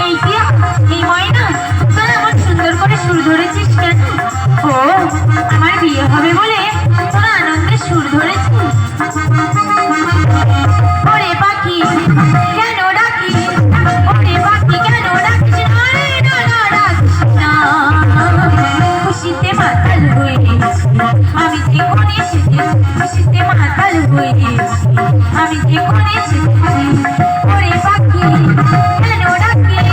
এই যে এই ময়না, তোরা আমার সুন্দর করে সুর ধরেছিস কেন? ও আমার বিয়ে হবে বলে তোরা আনন্দের সুর ধরেছিস? ওরে পাখি কেন ডাকিস? ওরে পাখি কেন ডাকিস? না না ডাকিস না, খুশিতে মাতাল হয়ে গেছি আমি, যে কোন এসেছি খুশিতে মাতাল হয়ে গেছি আমি, যে কোন এসেছি। ওরে পাখি কেন ডাকিস?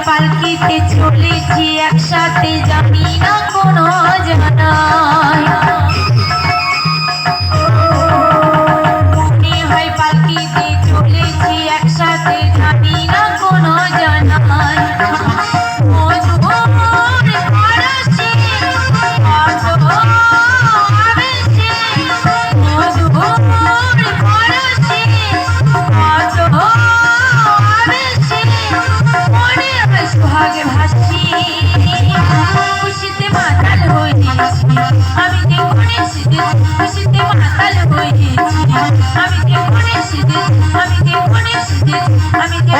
পালকিতে চলেছি একসাথে, জানি না কোনো জানায়, মনে হয় পালকিতে চলেছি একসাথে, জানি না কোনো জানায়। ভাগে ভাসছি খুশিতে মাতাল হয়েছি আমি, যে কোন এসেছি খুশিতে মাতাল হয়েছি আমি, যে কোন এসেছি আমি, যে কোন এসেছি আমি, যে